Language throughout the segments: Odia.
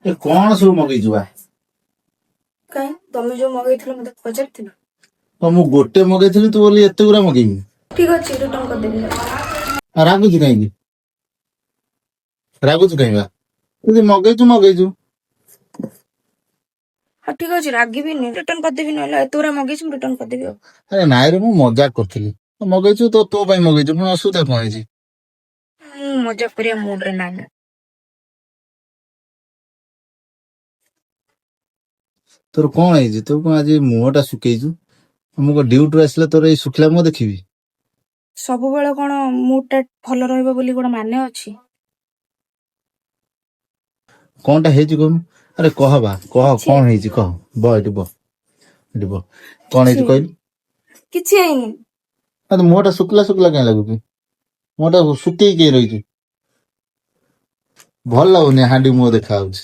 ଏ କଣ ସବୁ ମଗେଇଛୁ ବା? କାଇଁ ତମେ ଯୋଉ ମଗେଇଥିଲ ମତେ ପଚାରିଥିଲ? ହଁ ମୁଁ ଗୋଟେ ମଗେଇଥିଲି ତୁ ବୋଲି ଏତେ ଗୁରା ମଗେଇବି? ଠିକ ଅଛି ରିଟର୍ନ କରିଦେବି। ଆଉ ରାଗୁଛୁ କାହିଁକି? ରାଗୁଛୁ କାହିଁକି ବା? ଯଦି ମଗେଇଛୁ। ହଁ ଠିକ ଅଛି ରାଗିବିନି, ରିଟର୍ନ କରିଦେବି। ନହେଲେ ଏତେ ଗୁରା ମଗେଇଛି ମୁଁ ରିଟର୍ନ କରିଦେବି ଆଉ। ଆରେ ନାଇଁ ରେ ମୁଁ ମଜାକ କରୁଥିଲି। ମଗେଇଛୁ ତ ତୋ ପାଇଁ ମଗେଇଛୁ, ପୁଣି ଅସୁବିଧା କଣ ହେଇଛି? ମୁଁ ମଜା କରିବା ମୁଡରେ ନାହିଁ। ତୋର କଣ ହେଇଛି? ତୁ କଣ ଆଜି ମୁହଁ ଟା ଶୁକେଇଛୁ? ମୁଁ କଣ ଡ୍ୟୁଟିରୁ ଆସିଲେ ତୋର ଏଇ ଶୁଖିଲା ମୁହଁ ଦେଖିବି? ସବୁବେଳେ କଣ ମୁଡ୍ ଟା ଭଲ ରହିବ ବୋଲି ଗୋଟେ ମାନେ ଅଛି? କଣଟା ହେଇଛି କହୁନୁ? ଆରେ କହ ବା, କହ କିଛି କଣ ହେଇଛି କହ। ଏଠି ବ କଣ କିଛି ହେଇଛି କହିଲୁ? କିଛି ହେଇନି। ଆରେ ମୁହଁ ଟା ଶୁଖିଲା କାଇଁ ଲାଗୁଛି? ମୁହଁ ଟା ଶୁକେଇ କାଇଁ ରହିଛୁ? ଭଲ ଲାଗୁନି, ହାଣ୍ଡି ମୁହଁ ଦେଖା ହଉଛି।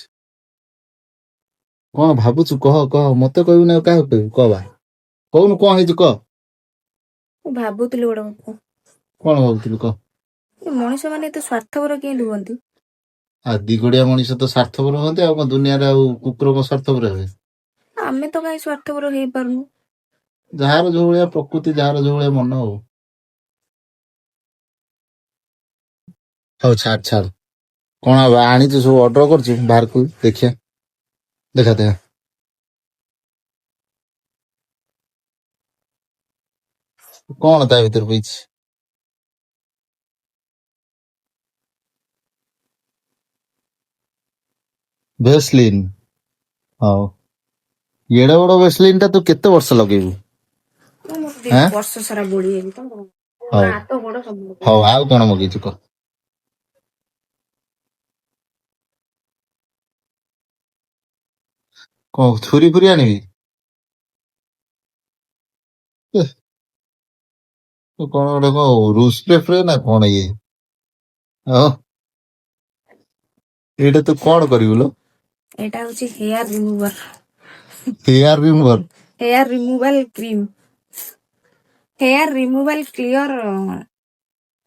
କଣ ଭାବୁଛୁ କହ, ମତେ କହିବୁ ନା କାହାକୁ କହିବୁ? କହ ବା, କହୁନୁ କଣ ହେଇଛି କହ। ମୁଁ ଭାବୁଥିଲି ଗୋଟେ କଥା। କଣ ଭାବୁଥିଲୁ କହ? ଏ ମଣିଷ ମାନେ ଏତେ ସ୍ୱାର୍ଥପର କେମିତି ହୁଅନ୍ତି? ଆଉ ଦିଗୋଡିଆ ମଣିଷ ତ ସ୍ୱାର୍ଥପର ହୁଅନ୍ତି, ଆଉ କଣ ଦୁନିଆରେ ଆଉ କୁକୁର କଣ ସ୍ୱାର୍ଥପର ହେବେ? ଆମେ ତ କାହିଁ ସ୍ୱାର୍ଥପର ହେଇପାରୁନୁ? ଯାହାର ଯୋଉ ଭଳିଆ ପ୍ରକୃତି, ଯାହାର ଯୋଉ ଭଳିଆ ମନ। ଆଉ ହଉ ଛାଡ। କଣ ଆଣିଛୁ ସବୁ? ଅର୍ଡର କରୁଛୁ ବାହାରକୁ ଦେଖିଆ। ଦେଖା କଣ ତା ଭିତରେ ପଇଛି? ଭେସଲିନ୍। ହଉ, ଏଡେ ବଡ ଭେସଲିନ୍ ଟା ତୁ କେତେ ବର୍ଷ ଲଗେଇବୁ? ବର୍ଷ ସାରା ବୋଳିହେବି ତ। ହଉ ହାତ ଗୋଡ ସବୁ। ହଉ, ଆଉ କଣ ମଗେଇଛୁ କହ? କଣ ଛୁରୀ ଫୁରି ଆଣିବି? କଣ ଗୋଟେ ରୁଷପ୍ରେ ନା କଣ ଇଏ? ଏଇଟା ତୁ କଣ କରିବୁ ଲୋ? ଏଇଟା ହଉଛି hair remover. Hair remover? Hair removal cream. Hair removal clear.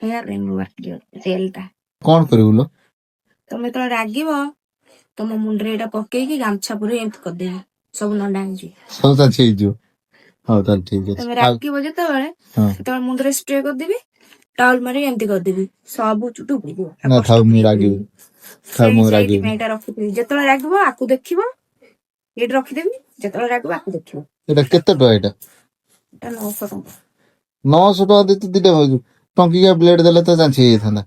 Hair removal clear jail ଟା। କଣ କରିବୁ ଲୋ? ତମେ ଯେତେବେଳେ ରାଗିବ ତମ ମୁଣ୍ଡରେ ଏଇଟା ପକେଇକି ଗାମଛା ପୁରେଇ ଏମିତି କରିଦେବି, ସବୁ ନଣ୍ଡା ହେଇଯିବ। ସବୁ ଚାଛି ହେଇଯିବ। ହଉ ତାହେଲେ ଠିକ ଅଛି। ତମେ ରାଗିବ ଯେତେବେଳେ ସେତେବେଳେ ମୁଣ୍ଡରେ ସ୍ପ୍ରେ କରିଦେବି, ଟାଉଲ ମାରି ଏମିତି କରିଦେବି, ସବୁ ଚୁଟି ଉଠିଯିବ। ନା ଥାଉ, ମୁଁ ରାଗିବି। ସେଇଥିପାଇଁ ଏଇଟା ରଖିଥିବି। ଯେତେବେଳେ ରାଗିବ ଆକୁ ଦେଖିବ, ଏଇଠି ରଖିଦେବି। ଯେତେବେଳେ ରାଗିବ ଆକୁ ଦେଖିବ। ଏଇଟା କେତେ ଟଙ୍କା? ଏଇଟା 900 ଟଙ୍କା। 900 ଟଙ୍କା ଦେଇ ତୁ ଦିଟା ଭାବୁଛୁ? ଟଙ୍କିକିଆ ବ୍ଲେଡ ଦେଲେ ତ ଚାଞ୍ଚି ହେଇଯାଇଥାନ୍ତା।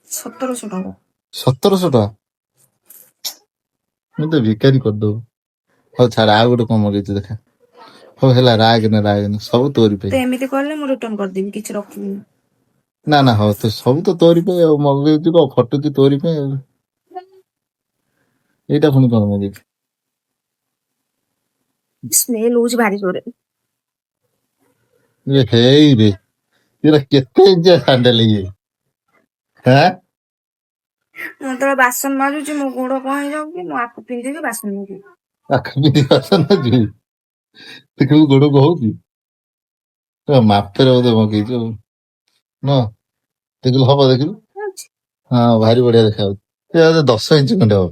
1700 ଟଙ୍କା। 1700 ଟଙ୍କା? ମୁଁ ତ ଭିକାରୀ କରିଦବୁ। ହଉ ଛାଡ, ଆଉ ଗୋଟେ କଣ ମଗେଇଛୁ ଦେଖା। ହଉ ହେଲା, ରାଗେନା, ସବୁ ତୋରି ପାଇଁ। ଏମିତି କଲେ ମୁଁ ରିଟର୍ନ କରିଦେବି, କିଛି ରଖିବିନି। ନା ହଉ, ତ ସବୁ ତ ତୋରି ପାଇଁ ଆଉ। ମଗେଇଛୁ କଣ, ଖଟୁଛି ତୋରି ପାଇଁ ଆଉ। ଏଇଟା ପୁଣି କଣ ମଗେଇଛୁ? ସ୍ମେଲ ହଉଛି ଭାରି ଜୋରେ। ହେଇରେ, ଏରା କେତେ ଇଞ୍ଚିଆ ସାଣ୍ଡେଲ ଇଏ? ମୁଁ ଯେତେବେଳେ ବାସନ ମାଜୁଛି ମୋ ଗୋଡ କଣ ହେଇଯାଉଛି, ମୁଁ ଆକୁ ପିନ୍ଧିକି ବାସନ ମାଜିବି। ଆଖ ପିନ୍ଧି ବାସନ ମାଜିବି? ଦେଖିବୁ ଗୋଡ କଣ ହଉଛି? ମାପରେ ବୋଧେ ମଗେଇଛୁ ଆଉ ନା? ଦେଖିଲୁ ହବ, ଦେଖିଲୁ। ହଁ, ଭାରି ବଢିଆ ଦେଖାଯାଉଛି। 10 ଇଞ୍ଚ ଖଣ୍ଡେ ହବ।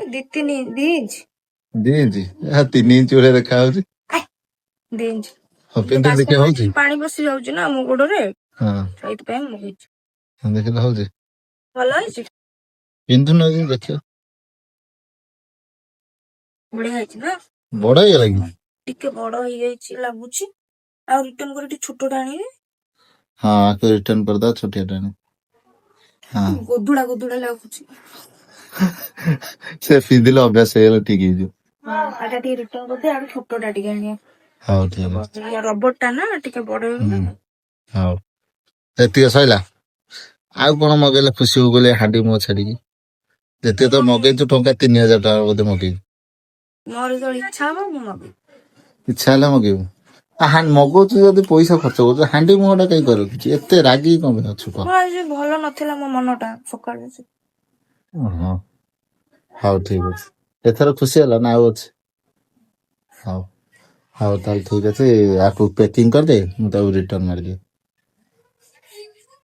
ଦି ଇଞ୍ଚ। 2 ଇଞ୍ଚ? 3 ଇଞ୍ଚ ଭଳିଆ ଦେଖା ହଉଛି। 2 ଇଞ୍ଚ। ପିନ୍ଧି ଦେଖିବା ହଉଛି। ପାଣି ପଶି ଯାଉଛି ନା ମୋ ଗୋଡରେ, ସେଇଥିପାଇଁ ମୁଁ ମଗେଇଛି। ଦେଖିଲେ ହଉଛି? ଭଲ ହେଇଛି। ପିନ୍ଧୁନ ଦେଖିବା। ବଢିଆ ହେଇଛି ନା? ବଡ ହେଇଗଲା କି? ଟିକେ ବଡ ହେଇଯାଇଛି ଲାଗୁଛି। ଆଉ ରିଟର୍ନ କରି ଟିକେ ଛୋଟଟା ଆଣିବି। ହଁ, ଆକୁ ରିଟର୍ନ କରିଦବା, ଛୋଟିଆଟା ଆଣିବି। ଗୋଧୁଡା ଲାଗୁଛି। ସେ ପିନ୍ଧିଲେ ଅଭ୍ୟାସ ହେଇଗଲେ ଠିକ ହେଇଯିବ। ଏଟା ଟିକେ ରିଟର୍ନ କରିଦିଅ, ଆଉ ଛୋଟଟା ଟିକେ ଆଣିବା। ହଉ ଠିକ ଅଛି। ରବର ଟା ନା, ଟିକେ ବଡ ହେଇଗଲା। ହଉ, ଏତିକ ସଇଲା? ଆଉ କଣ ମଗେଇଲେ ଖୁସି ହବୁ ବୋଲି, ହାଣ୍ଡି ମୁହଁ ଛାଡିକି? ଯେତେ ତ ମଗେଇଛୁ, ଟଙ୍କା 3000 ଟଙ୍କା ବୋଧେ ମଗେଇଛୁ। ମୋର ଯେତେବେଳେ ଇଚ୍ଛା ହବ ମୁଁ ମଗେଇବି। ଇଚ୍ଛା ହେଲେ ମଗେଇବୁ? ମଗଉଛୁ ଯଦି ପଇସା ଖର୍ଚ୍ଚ କରୁଛୁ, ହାଣ୍ଡି ମୁହଁ ଟା କାଇଁ କରୁଛୁ? ଏତେ ରାଗି କଣ ପାଇଁ ଅଛୁ କହ? ଆଜି ଭଲ ନଥିଲା ମୋ ମନଟା ସକାଳୁ। ଓହୋ, ହଉ ଠିକ ଅଛି। ଏଥର ଖୁସି ହେଲା ନା ଆଉ ଅଛି? ହଉ ତାହେଲେ ଠିକ ଅଛି। ଆକୁ ପ୍ୟାକିଂ କରିଦେ, ମୁଁ ତାକୁ ରିଟର୍ନ ମାରିଦିଏ।